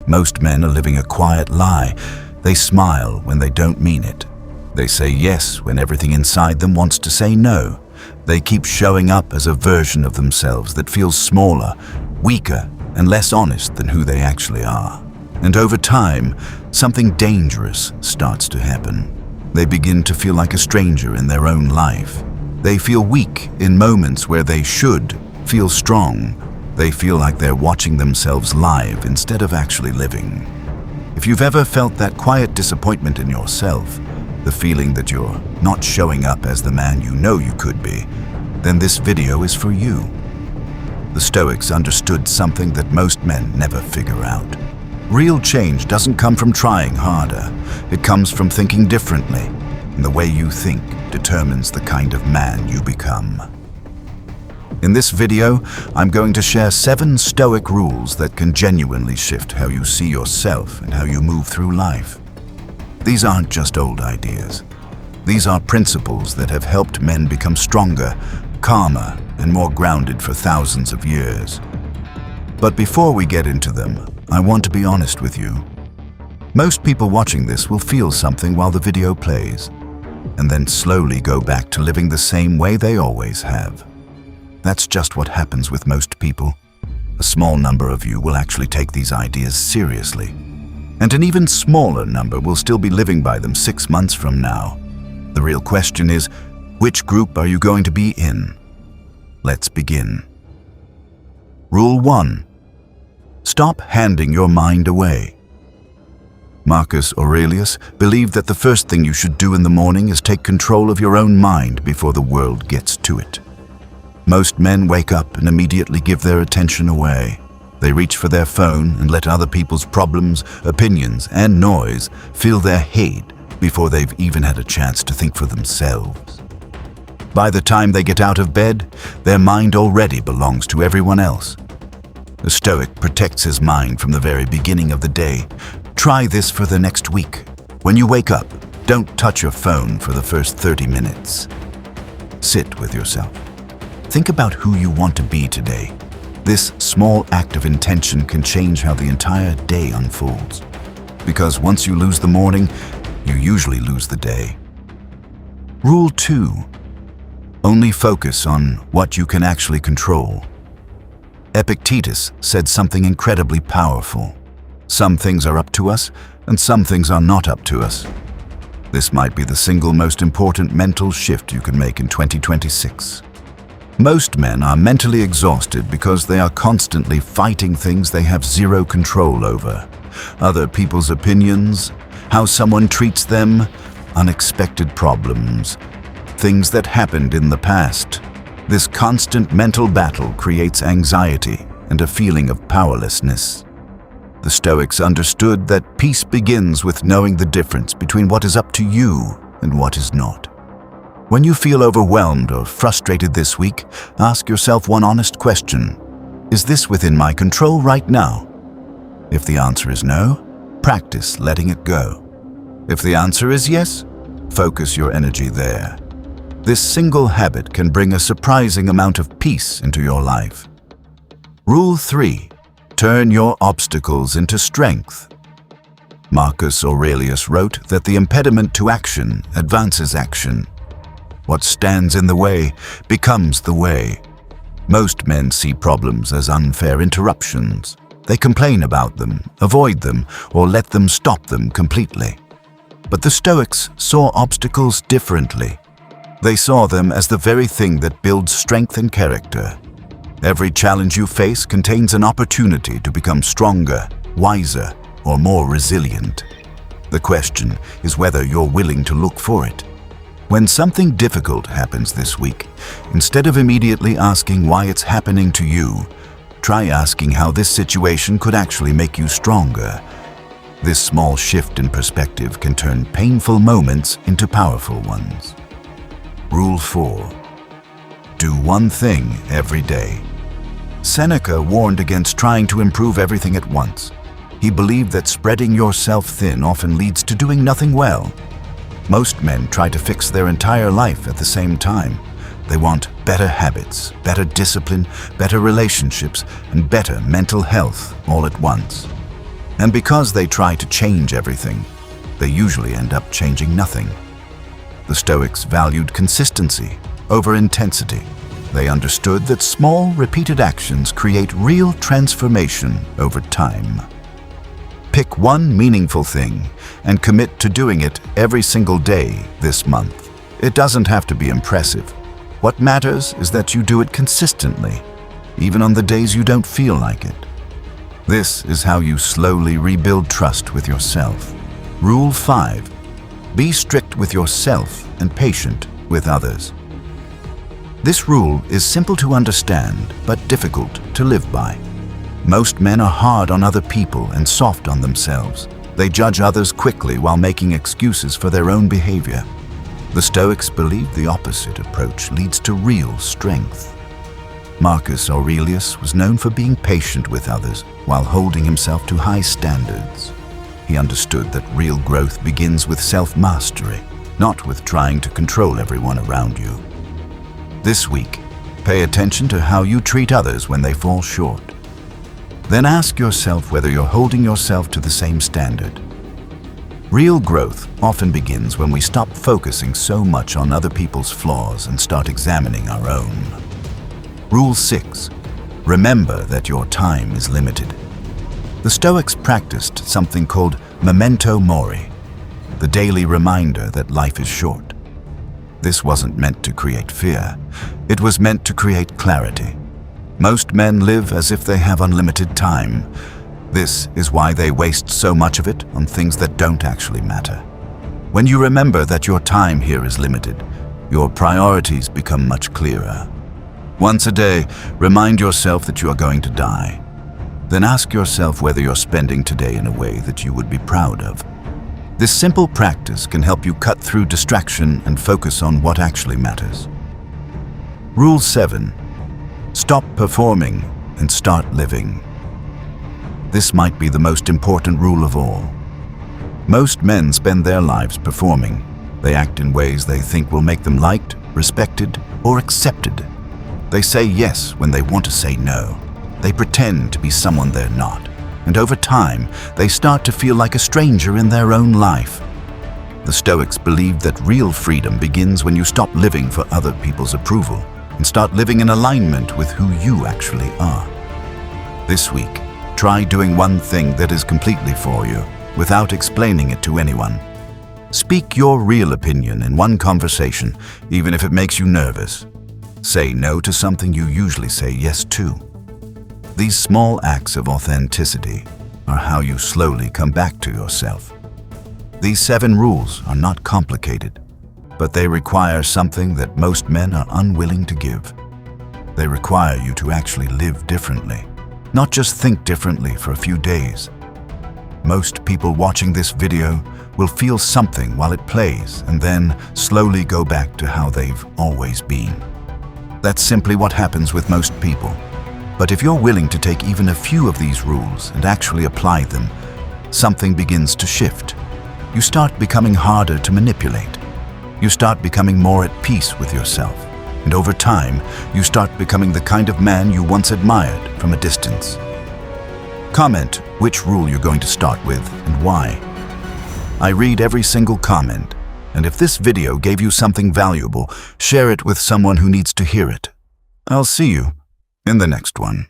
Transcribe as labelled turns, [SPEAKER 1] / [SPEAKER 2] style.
[SPEAKER 1] Most men are living a quiet lie. They smile when they don't mean it. They say yes when everything inside them wants to say no. They keep showing up as a version of themselves that feels smaller, weaker, and less honest than who they actually are. And over time, something dangerous starts to happen. They begin to feel like a stranger in their own life. They feel weak in moments where they should feel strong. They feel like they're watching themselves live instead of actually living. If you've ever felt that quiet disappointment in yourself, the feeling that you're not showing up as the man you know you could be, then this video is for you. The Stoics understood something that most men never figure out. Real change doesn't come from trying harder. It comes from thinking differently, and the way you think determines the kind of man you become. In this video, I'm going to share 7 Stoic rules that can genuinely shift how you see yourself and how you move through life. These aren't just old ideas. These are principles that have helped men become stronger, calmer, and more grounded for thousands of years. But before we get into them, I want to be honest with you. Most people watching this will feel something while the video plays, and then slowly go back to living the same way they always have. That's just what happens with most people. A small number of you will actually take these ideas seriously, and an even smaller number will still be living by them 6 months from now. The real question is, which group are you going to be in? Let's begin. Rule 1. Stop handing your mind away. Marcus Aurelius believed that the first thing you should do in the morning is take control of your own mind before the world gets to it. Most men wake up and immediately give their attention away. They reach for their phone and let other people's problems, opinions, and noise fill their head before they've even had a chance to think for themselves. By the time they get out of bed, their mind already belongs to everyone else. The Stoic protects his mind from the very beginning of the day. Try this for the next week. When you wake up, don't touch your phone for the first 30 minutes. Sit with yourself. Think about who you want to be today. This small act of intention can change how the entire day unfolds. Because once you lose the morning, you usually lose the day. Rule 2. Only focus on what you can actually control. Epictetus said something incredibly powerful. Some things are up to us, and some things are not up to us. This might be the single most important mental shift you can make in 2026. Most men are mentally exhausted because they are constantly fighting things they have zero control over. Other people's opinions, how someone treats them, unexpected problems, things that happened in the past. This constant mental battle creates anxiety and a feeling of powerlessness. The Stoics understood that peace begins with knowing the difference between what is up to you and what is not. When you feel overwhelmed or frustrated this week, ask yourself one honest question. Is this within my control right now? If the answer is no, practice letting it go. If the answer is yes, focus your energy there. This single habit can bring a surprising amount of peace into your life. Rule 3. Turn your obstacles into strength. Marcus Aurelius wrote that the impediment to action advances action. What stands in the way becomes the way. Most men see problems as unfair interruptions. They complain about them, avoid them, or let them stop them completely. But the Stoics saw obstacles differently. They saw them as the very thing that builds strength and character. Every challenge you face contains an opportunity to become stronger, wiser, or more resilient. The question is whether you're willing to look for it. When something difficult happens this week, instead of immediately asking why it's happening to you, try asking how this situation could actually make you stronger. This small shift in perspective can turn painful moments into powerful ones. Rule 4. Do one thing every day. Seneca warned against trying to improve everything at once. He believed that spreading yourself thin often leads to doing nothing well. Most men try to fix their entire life at the same time. They want better habits, better discipline, better relationships, and better mental health all at once. And because they try to change everything, they usually end up changing nothing. The Stoics valued consistency over intensity. They understood that small, repeated actions create real transformation over time. Pick one meaningful thing and commit to doing it every single day this month. It doesn't have to be impressive. What matters is that you do it consistently, even on the days you don't feel like it. This is how you slowly rebuild trust with yourself. Rule 5. Be strict with yourself and patient with others. This rule is simple to understand, but difficult to live by. Most men are hard on other people and soft on themselves. They judge others quickly while making excuses for their own behavior. The Stoics believed the opposite approach leads to real strength. Marcus Aurelius was known for being patient with others while holding himself to high standards. He understood that real growth begins with self-mastery, not with trying to control everyone around you. This week, pay attention to how you treat others when they fall short. Then ask yourself whether you're holding yourself to the same standard. Real growth often begins when we stop focusing so much on other people's flaws and start examining our own. Rule 6. Remember that your time is limited. The Stoics practiced something called memento mori, the daily reminder that life is short. This wasn't meant to create fear. It was meant to create clarity. Most men live as if they have unlimited time. This is why they waste so much of it on things that don't actually matter. When you remember that your time here is limited, your priorities become much clearer. Once a day, remind yourself that you are going to die. Then ask yourself whether you're spending today in a way that you would be proud of. This simple practice can help you cut through distraction and focus on what actually matters. Rule 7. Stop performing and start living. This might be the most important rule of all. Most men spend their lives performing. They act in ways they think will make them liked, respected, or accepted. They say yes when they want to say no. They pretend to be someone they're not. And over time, they start to feel like a stranger in their own life. The Stoics believed that real freedom begins when you stop living for other people's approval and start living in alignment with who you actually are. This week, try doing one thing that is completely for you, without explaining it to anyone. Speak your real opinion in one conversation, even if it makes you nervous. Say no to something you usually say yes to. These small acts of authenticity are how you slowly come back to yourself. These 7 rules are not complicated, but they require something that most men are unwilling to give. They require you to actually live differently, not just think differently for a few days. Most people watching this video will feel something while it plays and then slowly go back to how they've always been. That's simply what happens with most people. But if you're willing to take even a few of these rules and actually apply them, something begins to shift. You start becoming harder to manipulate. You start becoming more at peace with yourself. And over time, you start becoming the kind of man you once admired from a distance. Comment which rule you're going to start with and why. I read every single comment, and if this video gave you something valuable, share it with someone who needs to hear it. I'll see you in the next one.